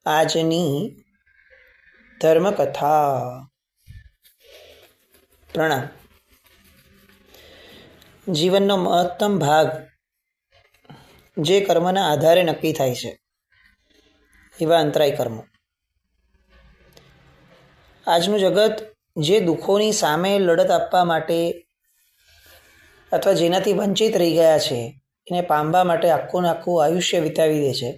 આજની ધર્મકથા. પ્રણામ. જીવનનો મહત્તમ ભાગ જે કર્મના આધારે નક્કી થાય છે એવા અંતરાય કર્મો. આજનું જગત જે દુઃખોની સામે લડત આપવા માટે અથવા જેનાથી વંચિત રહી ગયા છે એને પામવા માટે આખું આયુષ્ય વિતાવી દે છે,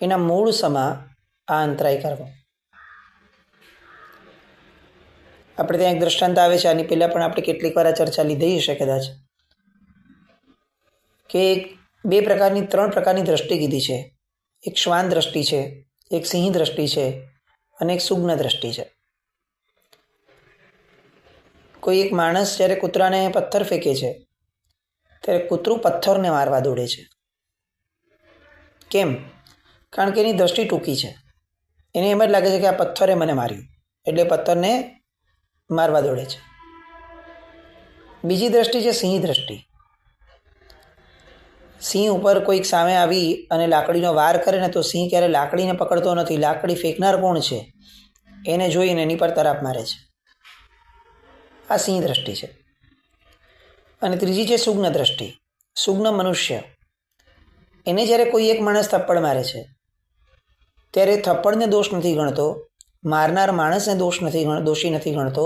એના મૂળ સમા આ અંતરાય કર્મો. આપણે ત્યાં એક દ્રષ્ટાંત આવે છે, આની પહેલાં પણ આપણે કેટલીક વાર આ ચર્ચા લીધી હશે કદાચ, કે ત્રણ પ્રકારની દ્રષ્ટિ કીધી છે. એક શ્વાન દ્રષ્ટિ છે, એક સિંહ દ્રષ્ટિ છે અને એક સુગ્ન દ્રષ્ટિ છે. કોઈ એક માણસ જ્યારે કૂતરાને પથ્થર ફેંકે છે ત્યારે કૂતરું પથ્થરને મારવા દોડે છે. કેમ? કારણ કે એની દ્રષ્ટિ ટૂંકી છે. એને એમ જ લાગે છે કે આ પથ્થરે મને માર્યું, એટલે પથ્થરને મારવા દોડે છે. બીજી દ્રષ્ટિ છે સિંહ દ્રષ્ટિ. સિંહ ઉપર કોઈક સામે આવી અને લાકડીનો વાર કરે ને તો સિંહ ક્યારે લાકડીને પકડતો નથી, લાકડી ફેંકનાર કોણ છે એને જોઈને એની પર તરાપ મારે છે. આ સિંહ દ્રષ્ટિ છે. અને ત્રીજી છે સુગ્ન દ્રષ્ટિ. સુગ્ન મનુષ્ય, એને જ્યારે કોઈ એક માણસ થપ્પડ મારે છે ત્યારે થપ્પડને દોષ નથી ગણતો, મારનાર માણસને દોષી નથી ગણતો.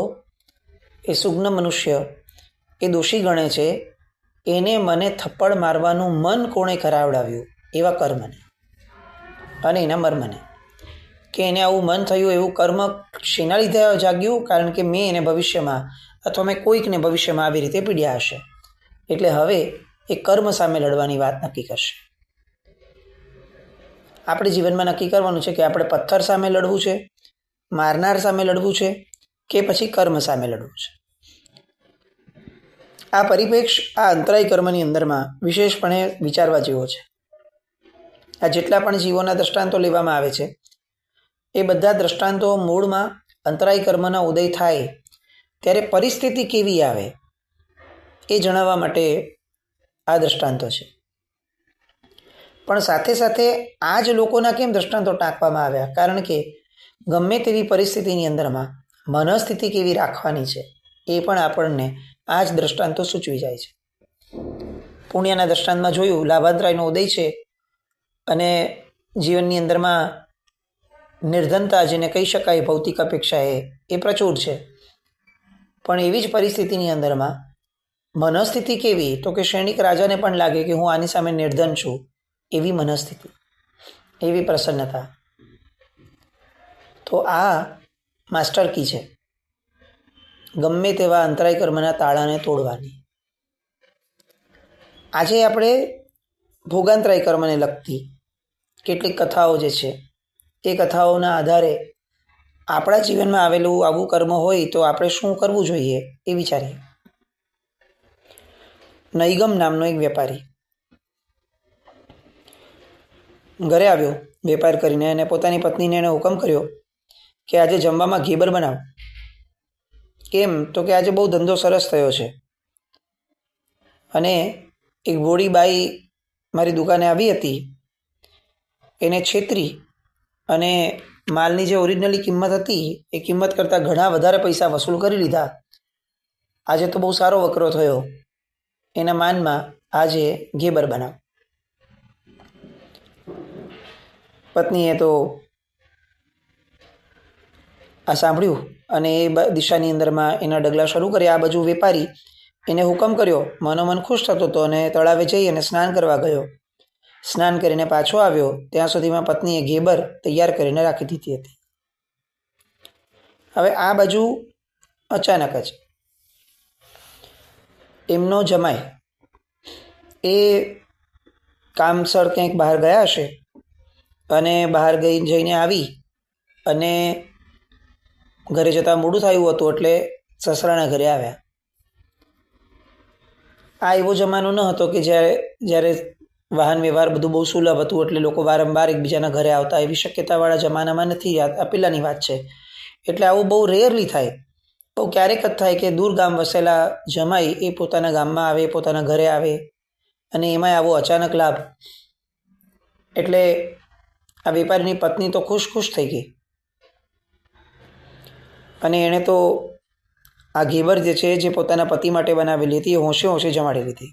એ સુગ્ન મનુષ્ય એ દોષી ગણે છે એને મને થપ્પડ મારવાનું મન કોણે કરાવડાવ્યું એવા કર્મને અને એના મર્મને, કે એને આવું મન થયું, એવું કર્મ શેના લીધે જાગ્યું, કારણ કે મેં એને ભવિષ્યમાં અથવા મેં કોઈકને ભવિષ્યમાં આવી રીતે પીડ્યા હશે, એટલે હવે એ કર્મ સામે લડવાની વાત નક્કી કરશે. આપણે જીવનમાં નક્કી કરવાનું છે કે આપણે પથ્થર સામે લડવું છે, મારનાર સામે લડવું છે કે પછી કર્મ સામે લડવું છે. આ પરિપ્રેક્ષ આ અંતરાય કર્મની અંદરમાં વિશેષપણે વિચારવા જેવો છે. આ જેટલા પણ જીવોના દ્રષ્ટાંતો લેવામાં આવે છે એ બધા દ્રષ્ટાંતો મૂળમાં અંતરાય કર્મના ઉદય થાય ત્યારે પરિસ્થિતિ કેવી આવે એ જણાવવા માટે આ દ્રષ્ટાંતો છે. પણ સાથે સાથે આ જ લોકોના કેમ દ્રષ્ટાંતો ટાંકવામાં આવ્યા? કારણ કે ગમે તેવી પરિસ્થિતિની અંદરમાં મનસ્થિતિ કેવી રાખવાની છે એ પણ આપણને આ જ દ્રષ્ટાંતો સૂચવી જાય છે. પુણ્યના દ્રષ્ટાંતમાં જોયું, લાભાંતરાયનો ઉદય છે અને જીવનની અંદરમાં નિર્ધનતા જેને કહી શકાય ભૌતિક અપેક્ષા એ પ્રચુર છે. પણ એવી જ પરિસ્થિતિની અંદરમાં મનસ્થિતિ કેવી? તો કે સૈનિક રાજાને પણ લાગે કે હું આની સામે નિર્ધન છું, એવી મનસ્થિતિ, એવી પ્રસન્નતા. તો આ માસ્ટર કી છે ગમે તેવા અંતરાય કર્મના તાળાને તોડવાની. આજે આપણે ભોગાંતરાય કર્મને લગતી કેટલીક કથાઓ જે છે એ કથાઓના આધારે આપણા જીવનમાં આવેલું આવું કર્મ હોય તો આપણે શું કરવું જોઈએ એ વિચારીએ. નૈગમ નામનો એક વેપારી ઘરે આવ્યો વેપાર કરીને, અને પોતાની પત્નીને એણે હુકમ કર્યો કે આજે જમવામાં ઘેબર બનાવો. કેમ? તો કે આજે બહુ ધંધો સરસ થયો છે અને એક ભોળી બાઈ મારી દુકાને આવી હતી, એને છેતરી અને માલની જે ઓરિજિનલી કિંમત હતી એ કિંમત કરતાં ઘણા વધારે પૈસા વસૂલ કરી લીધા. આજે તો બહુ સારો વકરો થયો, એના માનમાં આજે ઘેબર બનાવ. પત્નીએ તો આ સાંભળ્યું અને એ દિશાની અંદરમાં એના ડગલા શરૂ કર્યા. આ બાજુ વેપારી એને હુકમ કર્યો, મનોમન ખુશ થતો હતો અને તળાવે જઈ અને સ્નાન કરવા ગયો. સ્નાન કરીને પાછો આવ્યો ત્યાં સુધીમાં પત્નીએ ઘેબર તૈયાર કરીને રાખી દીધી હતી. હવે આ બાજુ અચાનક જ એમનો જમાઈ એ કામસર ક્યાંક બહાર ગયા હશે અને બહાર જઈને આવી અને ઘરે જતાં મોડું થયું હતું એટલે સસરાના ઘરે આવ્યા. આ એવો જમાનો ન હતો કે જ્યારે વાહન વ્યવહાર બધું બહુ સુલભ હતું એટલે લોકો વારંવાર એકબીજાના ઘરે આવતા, એવી શક્યતાવાળા જમાનામાં નથી. આ પહેલાંની વાત છે. એટલે આવું બહુ રેયરલી થાય, બહુ ક્યારેક જ થાય કે દૂર ગામ વસેલા જમાઈ એ પોતાના ગામમાં આવે, પોતાના ઘરે આવે, અને એમાંય આવો અચાનક લાભ. એટલે આ વેપારીની પત્ની તો ખુશ થઈ ગઈ અને એણે તો આ ઘેબર જે છે જે પોતાના પતિ માટે બનાવેલી હતી એ હોંશે જમાડી લીધી.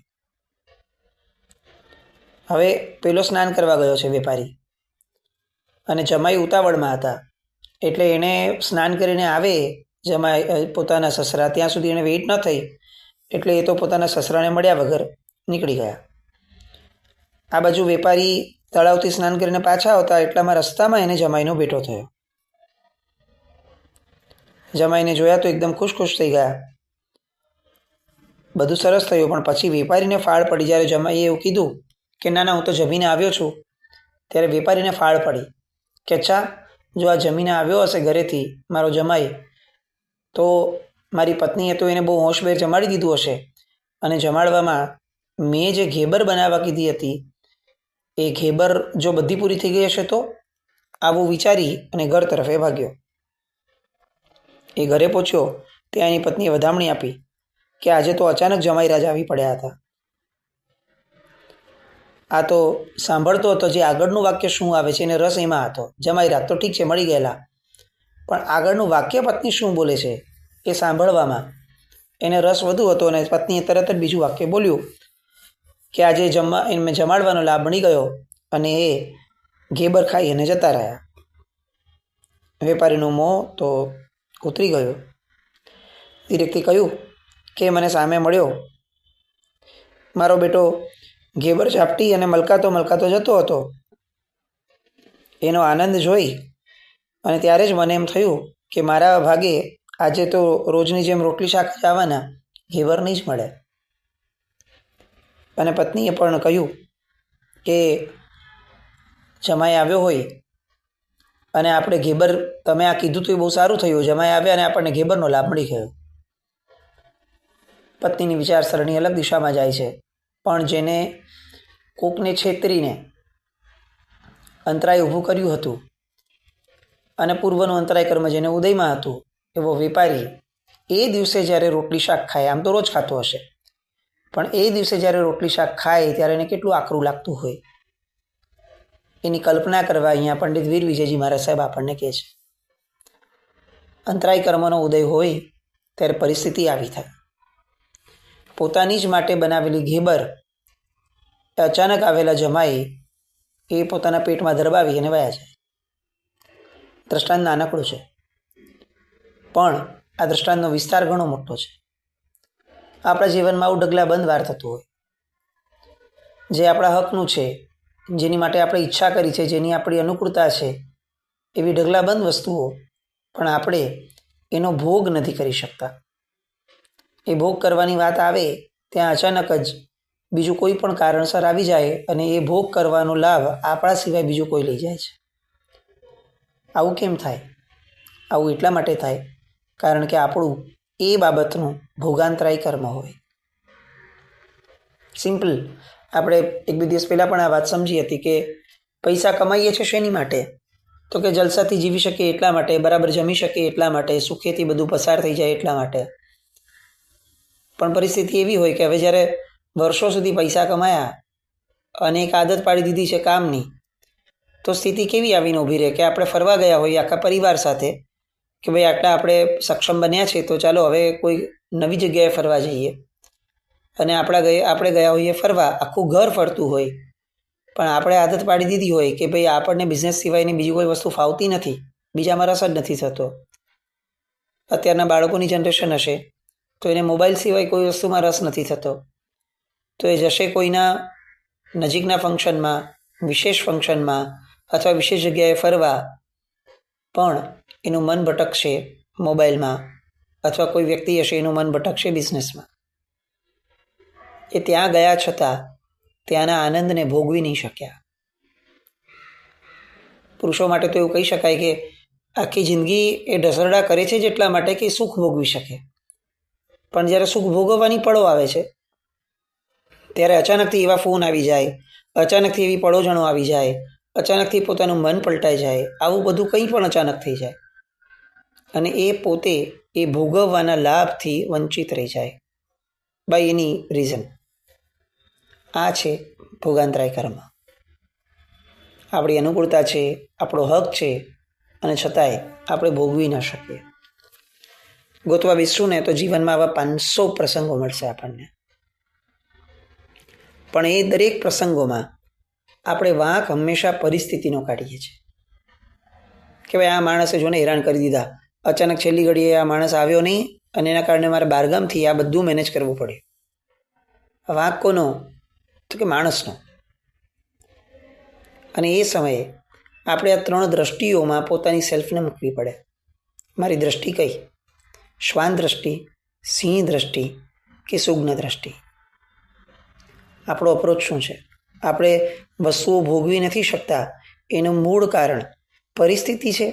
હવે પેલો સ્નાન કરવા ગયો છે વેપારી, અને જમાઈ ઉતાવળમાં હતા એટલે એણે સ્નાન કરીને આવે જમાઈ પોતાના સસરા ત્યાં સુધી એને વેઇટ ન થઈ એટલે એ તો પોતાના સસરાને મળ્યા વગર નીકળી ગયા. આ બાજુ વેપારી તળાવથી સ્નાન કરીને પાછા આવતા એટલામાં રસ્તામાં એને જમાઈનો ભેટો થયો. જમાઈને જોયા તો એકદમ ખુશ થઈ ગયા. બધું સરસ થયું, પણ પછી વેપારીને ફાળ પડી. જ્યારે જમાઈએ એવું કીધું કે ના હું તો જમીને આવ્યો છું, ત્યારે વેપારીને ફાળ પડી કે અચ્છા, જો આ જમીને આવ્યો હશે ઘરેથી મારો જમાઈ, તો મારી પત્નીએ તો એને બહુ હોશભેર જમાડી દીધું હશે, અને જમાડવામાં મેં જે ઘેબર બનાવવા કીધી હતી એ ઘેબર જો બધી પૂરી થઈ ગઈ હશે તો, આવું વિચારી અને ઘર તરફે ભાગ્યો. એ ઘરે પહોંચ્યો ત્યાં એની પત્નીએ વધામણી આપી કે આજે તો અચાનક જમાઈ રાજા આવી પડ્યા હતા. આ તો સાંભળતો હતો જે આગળનું વાક્ય શું આવે છે એને રસ એમાં હતો. જમાઈ રાજ તો ઠીક છે મળી ગયેલા, પણ આગળનું વાક્ય પત્ની શું બોલે છે એ સાંભળવામાં એને રસ વધુ હતો, અને પત્નીએ તરત જ બીજું વાક્ય બોલ્યું કે આજે જમાડવાનો લાભ મળી ગયો, અને એ ઘેબર ખાઈ અને જતા રહ્યા. વેપારીનું મોં તો ઉતરી ગયું. ધીરેકથી કહ્યું કે મને સામે મળ્યો મારો બેટો ઘેબર ઝાપટી અને મલકાતો જતો હતો. એનો આનંદ જોઈ અને ત્યારે જ મને એમ થયું કે મારા ભાગે આજે તો રોજની જેમ રોટલી શાક જ આવવાના, ઘેબર નહીં જ મળે. અને પત્નીએ પણ કહ્યું કે જમાઈ આવ્યો હોય અને આપણે ઘેબર, તમે આ કીધું તો એ બહુ સારું થયું, જમાઈ આવ્યા અને આપણને ઘેબરનો લાભ મળી ગયો. પત્નીની વિચારસરણી અલગ દિશામાં જાય છે, પણ જેને કોકને છેતરીને અંતરાય ઊભું કર્યું હતું અને પૂર્વનું અંતરાય કર્મ જેને ઉદયમાં હતું એવો વેપારી એ દિવસે જ્યારે રોટલી શાક ખાય, આમ તો રોજ ખાતો હશે, પણ એ દિવસે જ્યારે રોટલી શાક ખાય ત્યારે એને કેટલું આકરું લાગતું હોય એની કલ્પના કરવા અહીંયા પંડિત વીર વિજયજી મહારાજ સાહેબ આપણને કહે છે. અંતરાય કર્મનો ઉદય હોય ત્યારે પરિસ્થિતિ આવી થાય. પોતાની જ માટે બનાવેલી ઘેબર અચાનક આવેલા જમાઈ એ પોતાના પેટમાં ધરબાવી અને વયા જાય. દ્રષ્ટાંત નાનકડું છે, પણ આ દ્રષ્ટાંતનો વિસ્તાર ઘણો મોટો છે. આપણા જીવનમાં આવું ઢગલાબંધ વાર થતું હોય. જે આપણા હકનું છે, જેની માટે આપણે ઈચ્છા કરી છે, જેની આપણી અનુકૂળતા છે, એવી ઢગલાબંધ વસ્તુઓ પણ આપણે એનો ભોગ નથી કરી શકતા. એ ભોગ કરવાની વાત આવે ત્યાં અચાનક જ બીજું કોઈ પણ કારણસર આવી જાય અને એ ભોગ કરવાનો લાભ આપણા સિવાય બીજું કોઈ લઈ જાય છે. આવું કેમ થાય? આવું એટલા માટે થાય કારણ કે આપણું એ બાબતનું ભોગાંતરાય કર્મ હોય. સિમ્પલ. આપણે એક બે દિવસ પહેલાં પણ આ વાત સમજી હતી કે પૈસા કમાઈએ છીએ શેની માટે? તો કે જલસાથી જીવી શકીએ એટલા માટે, બરાબર જમી શકીએ એટલા માટે, સુખેથી બધું પસાર થઈ જાય એટલા માટે. પણ પરિસ્થિતિ એવી હોય કે હવે જ્યારે વર્ષો સુધી પૈસા કમાયા અને એક આદત પાડી દીધી છે કામની, તો સ્થિતિ કેવી આવીને ઊભી રહે કે આપણે ફરવા ગયા હોઈએ આખા પરિવાર સાથે કે ભાઈ આટલા આપણે સક્ષમ બન્યા છે તો ચાલો હવે કોઈ નવી જગ્યાએ ફરવા જઈએ, અને આપણે ગયા હોઈએ ફરવા, આખું ઘર ફરતું હોય, પણ આપણે આદત પાડી દીધી હોય કે ભાઈ આપણને બિઝનેસ સિવાયની બીજી કોઈ વસ્તુ ફાવતી નથી, બીજામાં રસ જ નથી થતો. અત્યારના બાળકોની જનરેશન હશે તો એને મોબાઈલ સિવાય કોઈ વસ્તુમાં રસ નથી થતો, તો એ જશે કોઈના નજીકના ફંક્શનમાં, વિશેષ ફંક્શનમાં અથવા વિશેષ જગ્યાએ ફરવા, પણ એનું મન ભટકશે મોબાઈલમાં, અથવા કોઈ વ્યક્તિ હશે એનું મન ભટકશે બિઝનેસમાં. એ ત્યાં ગયા છતાં ત્યાંના આનંદને ભોગવી નહીં શક્યા. પુરુષો માટે તો એવું કહી શકાય કે આખી જિંદગી એ ઢસરડા કરે છે જ એટલા માટે કે સુખ ભોગવી શકે, પણ જ્યારે સુખ ભોગવવાની પળો આવે છે ત્યારે અચાનકથી એવા ફોન આવી જાય, અચાનકથી એવી પડોજણો આવી જાય, અચાનકથી પોતાનું મન પલટાઈ જાય, આવું બધું કંઈ પણ અચાનક થઈ જાય અને એ પોતે એ ભોગવવાના લાભથી વંચિત રહી જાય બાય એની રીઝન. આ છે ભોગાંતરાય કર્મ. આપણી અનુકૂળતા છે, આપણો હક છે, અને છતાંય આપણે ભોગવી ન શકીએ. ગોતવા બેસશું ને તો જીવનમાં આવા 500 પ્રસંગો મળશે આપણને. પણ એ દરેક પ્રસંગોમાં આપણે વાંક હંમેશા પરિસ્થિતિનો કાઢીએ છીએ કે ભાઈ આ માણસે જોને હેરાન કરી દીધા, અચાનક છેલ્લી ઘડીએ આ માણસ આવ્યો નહીં અને એના કારણે મારે બહારગામથી આ બધું મેનેજ કરવું પડ્યું. વાંક કોનો? તો કે માણસનો. અને એ સમયે આપણે આ 3 દ્રષ્ટિઓમાં પોતાની સેલ્ફને મૂકવી પડે. મારી દ્રષ્ટિ કઈ? શ્વાન દ્રષ્ટિ, સિંહ દ્રષ્ટિ કે સુગ્ન દ્રષ્ટિ? આપણો અપ્રોચ શું છે? આપણે વસ્તુઓ ભોગવી નથી શકતા એનું મૂળ કારણ પરિસ્થિતિ છે?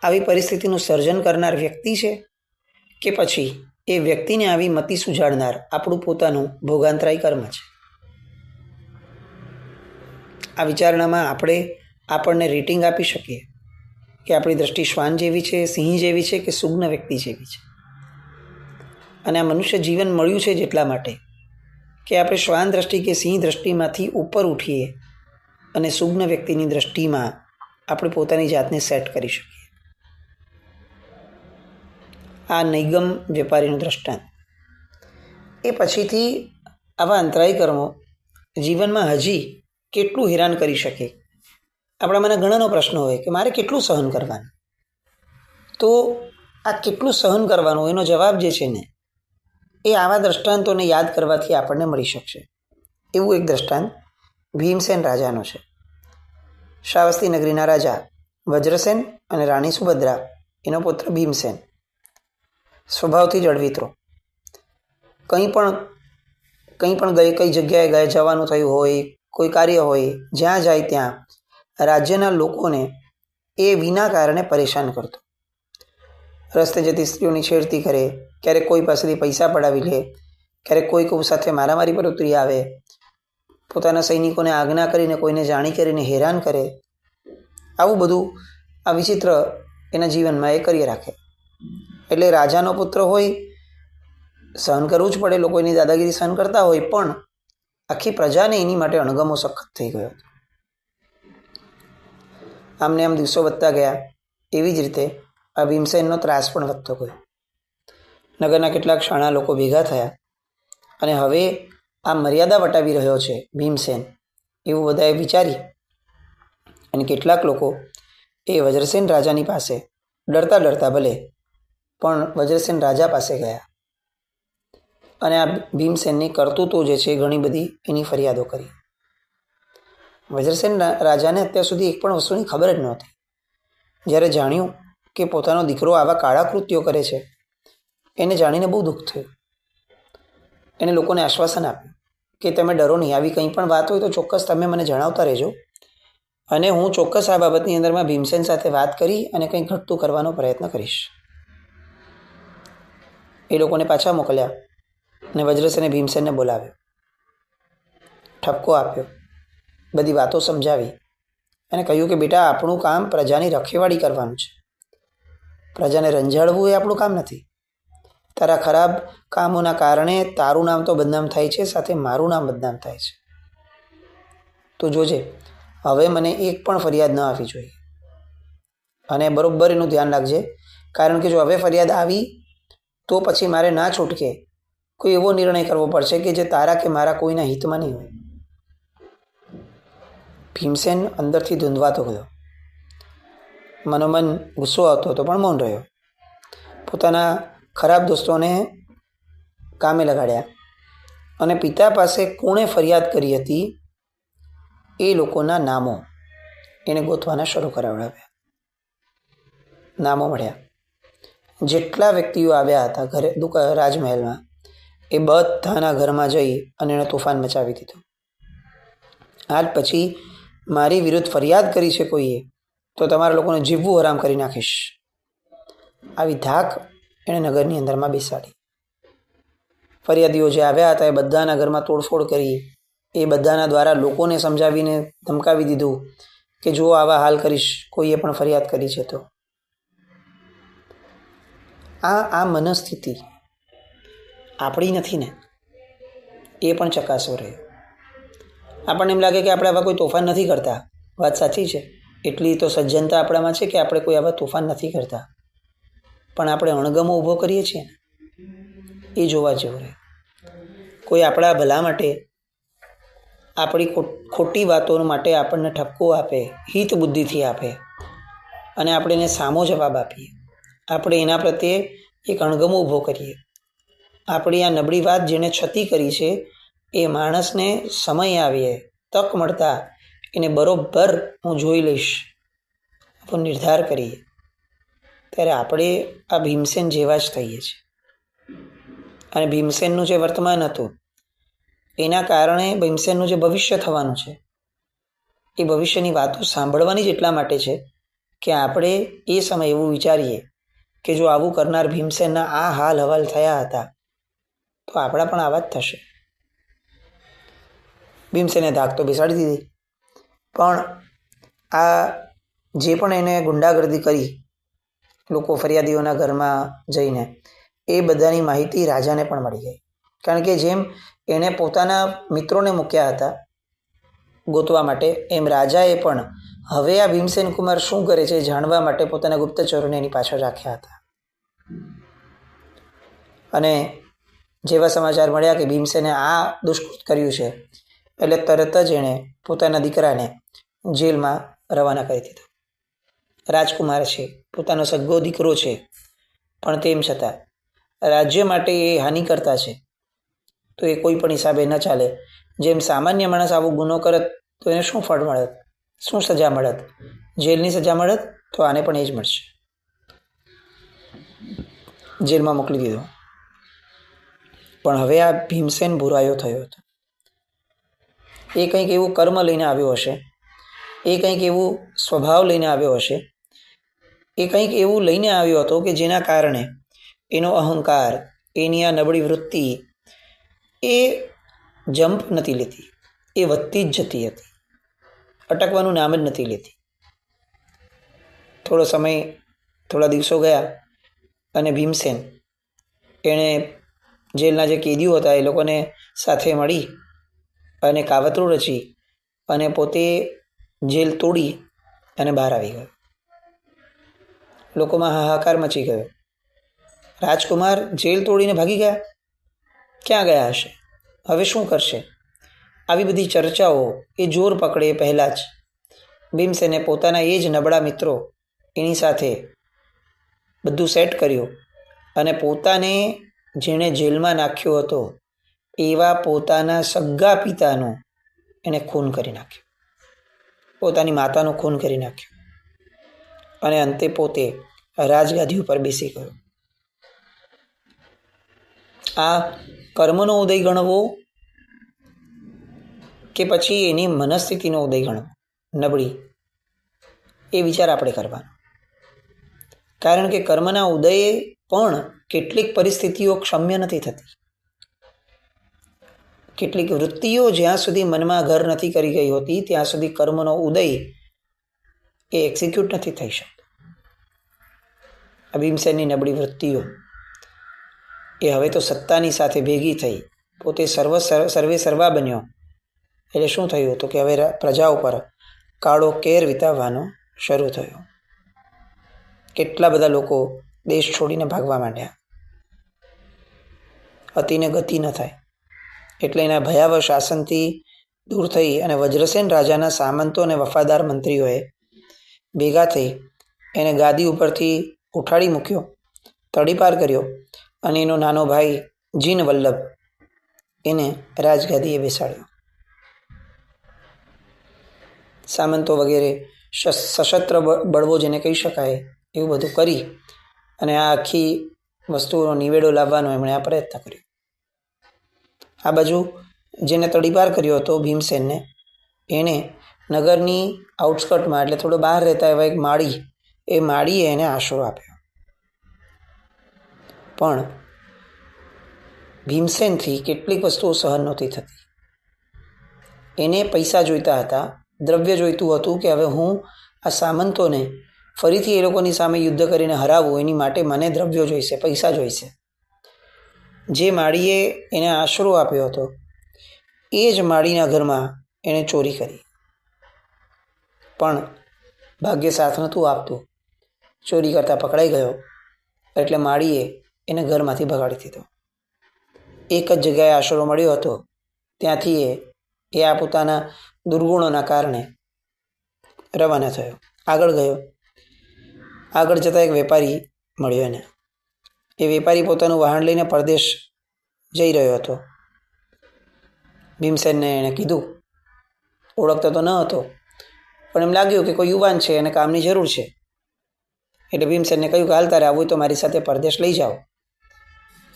આવી પરિસ્થિતિનું સર્જન કરનાર વ્યક્તિ છે? કે પછી એ વ્યક્તિને આવી મતિ સુજાડનાર આપણું પોતાનું ભોગાંતરાય કર્મ છે? આ વિચારણામાં આપણે આપણને રેટિંગ આપી શકીએ કે આપણી દ્રષ્ટિ શ્વાન જેવી છે, સિંહ જેવી છે કે સુગ્ન વ્યક્તિ જેવી છે. અને આ મનુષ્ય જીવન મળ્યું છે જેટલા માટે કે આપણે શ્વાન દ્રષ્ટિ કે સિંહ દ્રષ્ટિમાંથી ઉપર ઉઠીએ અને સુગ્ન વ્યક્તિની દ્રષ્ટિમાં આપણે પોતાની જાતને સેટ કરી શકીએ. આ નૈગમ વેપારીનું દ્રષ્ટાંત. એ પછીથી આવા અંતરાય કર્મો જીવનમાં હજી કેટલું હેરાન કરી શકે? આપણા મને ઘણાનો પ્રશ્ન હોય કે મારે કેટલું સહન કરવાનું? તો આ કેટલું સહન કરવાનું એનો જવાબ જે છે ને એ આવા દ્રષ્ટાંતોને યાદ કરવાથી આપણને મળી શકશે. એવું એક દ્રષ્ટાંત ભીમસેન રાજાનો છે. શ્રાવસ્તી નગરીના રાજા વજ્રસેન અને રાણી સુભદ્રા, એનો પુત્ર ભીમસેન. સ્વભાવથી જ અળવિત્રો. કંઈ પણ કઈ જગ્યાએ જવાનું થયું હોય, કોઈ કાર્ય હોય, જ્યાં જાય ત્યાં રાજ્યના લોકોને એ વિના કારણે પરેશાન કરતો. રસ્તે જતી સ્ત્રીઓની છેડતી કરે, ક્યારેક કોઈ પાસેથી પૈસા પડાવી લે, ક્યારેક કોઈ સાથે મારામારી પર ઉતરી આવે, પોતાના સૈનિકોને આજ્ઞા કરીને કોઈને જાણી કરીને હેરાન કરે. આવું બધું આ વિચિત્ર એના જીવનમાં એ કરી રાખે. એટલે રાજાનો પુત્ર હોય, સહન કરવું જ પડે. લોકો એની દાદાગીરી સહન કરતા હોય, પણ આખી પ્રજાને એની માટે અણગમો સખત થઈ ગયો. આમને આમ દિવસો વધતા ગયા. એવી જ રીતે આ ભીમસેનનો ત્રાસ પણ વધતો ગયો. નગરના કેટલાક શાણા લોકો ભેગા થયા અને હવે આ મર્યાદા વટાવી રહ્યો છે ભીમસેન એવું બધાએ વિચારી અને કેટલાક લોકો એ વજ્રસેન રાજાની પાસે ડરતા ભલે પણ વજ્રસેન રાજા પાસે ગયા અને આ ભીમસેનની કરતૂતો જે છે ઘણી બધી એની ફરિયાદો કરી. વજ્રસેન રાજાને અત્યાર સુધી એક પણ વસ્તુની ખબર જ નહોતી. જ્યારે જાણ્યું કે પોતાનો દીકરો આવા કાળા કૃત્યો કરે છે, એને જાણીને બહુ દુઃખ થયું. એને લોકોને આશ્વાસન આપ્યું કે તમે ડરો નહીં, આવી કંઈ પણ વાત હોય તો ચોક્કસ તમે મને જણાવતા રહેજો અને હું ચોક્કસ આ બાબતની અંદરમાં ભીમસેન સાથે વાત કરી અને કંઈક ઘટતું કરવાનો પ્રયત્ન કરીશ. એ લોકોને પાછા મોકલ્યા અને વજ્રસેને ભીમસેનને બોલાવ્યો, ઠપકો આપ્યો, બધી વાતો સમજાવી અને કહ્યું કે બેટા, આપણું કામ પ્રજાની રખેવાળી કરવાનું છે. પ્રજાને રંજાડવું એ આપણું કામ નથી. તારા ખરાબ કામોના કારણે તારું નામ તો બદનામ થાય છે, સાથે મારું નામ બદનામ થાય છે. તો જોજે, હવે મને એક પણ ફરિયાદ ન આવવી જોઈએ અને બરોબર એનું ધ્યાન રાખજે, કારણ કે જો હવે ફરિયાદ આવી તો પછી મારે ના છૂટકે કોઈ એવો નિર્ણય કરવો પડશે કે જે તારા કે મારા કોઈના હિતમાં નહીં હોય. ભીમસેન અંદરથી ધૂંધવાતો ગયો. મનોમન ગુસ્સો આવતો હતો પણ મૌન રહ્યો. પોતાના ખરાબ દોસ્તોને કામે લગાડ્યા અને પિતા પાસે કોણે ફરિયાદ કરી હતી એ લોકોના નામો એને ગોતવાના શરૂ કરાવડાવ્યા. નામો મળ્યા. જેટલા વ્યક્તિઓ આવ્યા હતા ઘરે રાજમહેલમાં, એ બધાના ઘરમાં જઈ અને એણે તોફાન મચાવી દીધું. આજ પછી મારી વિરુદ્ધ ફરિયાદ કરી છે કોઈએ તો તમારા લોકોને જીવવું હરામ કરી નાખીશ. આવી ધાક એણે નગરની અંદરમાં બેસાડી. ફરિયાદીઓ જે આવ્યા હતા એ બધાના ઘરમાં તોડફોડ કરી. એ બધાના દ્વારા લોકોને સમજાવીને ધમકાવી દીધું કે જો આવા હાલ કરીશ કોઈએ પણ ફરિયાદ કરી છે તો. આ મનસ્થિતિ આપણી નથી ને, એ પણ ચકાસવો રહ્યો. આપણને એમ લાગે કે આપણે આવા કોઈ તોફાન નથી કરતા, વાત સાચી છે. એટલી તો સજ્જનતા આપણામાં છે કે આપણે કોઈ આવા તોફાન નથી કરતા, પણ આપણે અણગમો ઊભો કરીએ છીએ ને, એ જોવા જેવું રહે. કોઈ આપણા ભલા માટે, આપણી ખોટી વાતો માટે આપણને ઠપકો આપે, હિત બુદ્ધિથી આપે, અને આપણે એને સામો જવાબ આપીએ, આપણે એના પ્રત્યે એક અણગમો ઊભો કરીએ. આપણી આ નબળી વાત જેણે ક્ષતિ કરી છે એ માણસને સમય આવીએ, તક મળતા એને બરોબર હું જોઈ લઈશ, આપણો નિર્ધાર કરીએ, ત્યારે આપણે આ ભીમસેન જેવા જ થઈએ છીએ. અને ભીમસેનનું જે વર્તમાન હતું એના કારણે ભીમસેનનું જે ભવિષ્ય થવાનું છે એ ભવિષ્યની વાતો સાંભળવાની જ એટલા માટે છે કે આપણે એ સમય એવું વિચારીએ કે જો આવું કરનાર ભીમસેનના આ હાલ હવાલ થયા હતા તો આપણા પણ આવા જ થશે. ભીમસેને ધાક તો બેસાડી દીધી, પણ આ જે પણ એને ગુંડાગર્દી કરી લોકો ફરિયાદીઓના ઘરમાં જઈને, એ બધાની માહિતી રાજાને પણ મળી ગઈ. કારણ કે જેમ એણે પોતાના મિત્રોને મૂક્યા હતા ગોતવા માટે, એમ રાજાએ પણ હવે આ ભીમસેન કુમાર શું કરે છે જાણવા માટે પોતાના ગુપ્તચરોને એની પાછળ રાખ્યા હતા. અને જેવા સમાચાર મળ્યા કે ભીમસેને આ દુષ્કૃત કર્યું છે એટલે તરત જ એણે પોતાના દીકરાને જેલમાં રવાના કરી દીધો. રાજકુમાર છે, પોતાનો સગ્ગો દીકરો છે, પણ તેમ છતાં રાજ્ય માટે એ હાનિ કરતા છે તો એ કોઈ પણ હિસાબે ન ચાલે. જેમ સામાન્ય માણસ આવો ગુનો કરત તો એને શું ફળ મળત, શું સજા મળત? જેલની સજા મળત, તો આને પણ એ જ મળશે. જેલમાં મોકલી દીધો. પણ હવે આ ભીમસેન બુરાયો થયો હતો. એ કંઈક એવું કર્મ લઈને આવ્યો હશે, એ કંઈક એવું સ્વભાવ લઈને આવ્યો હશે, એ કંઈક એવું લઈને આવ્યો હતો કે જેના કારણે એનો અહંકાર, એની આ નબળી વૃત્તિ એ જમ્પ નથી લેતી, એ વધતી જ જતી હતી, અટકવાનું નામ જ નથી લેતી. થોડો સમય, થોડા દિવસો ગયા અને ભીમસેન એણે જેલના જે કેદીઓ હતા એ લોકોને સાથે મળી અને કાવતરું રચી અને પોતે જેલ તોડી અને બહાર આવી ગયો. લોકોમાં હાહાકાર મચી ગયો. રાજકુમાર જેલ તોડીને ભાગી ગયા, ક્યાં ગયા હશે, હવે શું કરશે? આવી બધી ચર્ચાઓ એ જોર પકડે પહેલાં જ ભીમસેને પોતાના એ જ નબળા મિત્રો એની સાથે બધું સેટ કર્યું અને પોતાને જેણે જેલમાં નાખ્યો હતો એવા પોતાના સગ્ગા પિતાનું એણે ખૂન કરી નાખ્યું, પોતાની માતાનું ખૂન કરી નાખ્યું અને અંતે પોતે રાજગાદી ઉપર બેસી ગયો. આ કર્મનો ઉદય ગણવો કે પછી એની મનસ્થિતિનો ઉદય ગણવો નબળી, એ વિચાર આપણે કરવાનો. કારણ કે કર્મના ઉદયે પણ કેટલીક પરિસ્થિતિઓ ક્ષમ્ય નથી થતી. કેટલીક વૃત્તિઓ જ્યાં સુધી મનમાં ઘર નથી કરી ગઈ હોતી ત્યાં સુધી કર્મનો ઉદય એ એક્ઝિક્યુટ નથી થઈ શકતો. ભીમસેનની નબળી વૃત્તિઓ એ હવે તો સત્તાની સાથે ભેગી થઈ પોતે સર્વે સર્વા બન્યો. એટલે શું થયું હતું કે હવે પ્રજા ઉપર કાળો કેર વિતાવવાનો શરૂ થયો. કેટલા બધા લોકો દેશ છોડીને ભાગવા માંડ્યા. અતિને ગતિ ન થાય એટલે એના ભયાવહ શાસનથી દૂર થઈ અને વજ્રસેન રાજાના સામંતો અને વફાદાર મંત્રીઓએ ભેગા થઈ એને ગાદી ઉપરથી ઉઠાડી મૂક્યો, તડીપાર કર્યો અને એનો નાનો ભાઈ જીન વલ્લભ એને રાજગાદીએ બેસાડ્યો. સામંતો વગેરે સશસ્ત્ર બળવો જેને કહી શકાય એવું બધું કરી અને આ આખી વસ્તુઓનો નિવેડો લાવવાનો એમણે આ પ્રયત્ન કર્યો. આ બાજુ જેને તડીપાર કર્યો હતો ભીમસેનને, એણે નગરની આઉટસ્કર્ટમાં એટલે થોડો બહાર રહેતા એવા એક માળી, એ માળીએ એને આશરો આપ્યો. પણ ભીમસેનથી કેટલીક વસ્તુઓ સહન નહોતી થતી. એને પૈસા જોઈતા હતા, દ્રવ્ય જોઈતું હતું કે હવે હું આ સામંતોને ફરીથી એ લોકોની સામે યુદ્ધ કરીને હરાવું એની માટે મને દ્રવ્યો જોઈશે, પૈસા જોઈશે. જે માળીએ એને આશરો આપ્યો હતો એ જ માળીના ઘરમાં એણે ચોરી કરી પણ ભાગ્ય સાથ નહોતું આપતું. ચોરી કરતાં પકડાઈ ગયો એટલે માળીએ એને ઘરમાંથી ભગાડી દીધો. એક જ જગ્યાએ આશરો મળ્યો હતો, ત્યાંથી એ આ પોતાના દુર્ગુણોના કારણે રવાના થયો. આગળ ગયો. આગળ જતાં એક વેપારી મળ્યો એને. એ વેપારી પોતાનું વાહન લઈને પરદેશ જઈ રહ્યો હતો. ભીમસેનને એણે કીધું, ઓળખતો તો ન હતો, પણ એમ લાગ્યું કે કોઈ યુવાન છે અને કામની જરૂર છે. એટલે ભીમસેનને કહ્યું કે હાલ તારે આવું તો મારી સાથે પરદેશ લઈ જાઓ,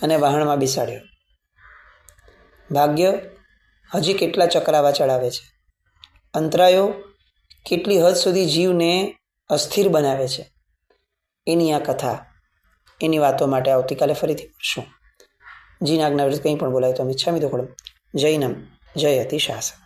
અને વાહનમાં બેસાડ્યો. ભાગ્ય હજી કેટલા ચક્રાવા ચડાવે છે, અંતરાયો કેટલી હદ સુધી જીવને અસ્થિર બનાવે છે, એની આ કથા, એની વાતો માટે આવતીકાલે ફરીથી મળશું. જીના આજ્ઞા વિરુદ્ધ કંઈ પણ બોલાય તો ઈચ્છામિ દુક્કડમ. જૈનમ જયતિ શાસન.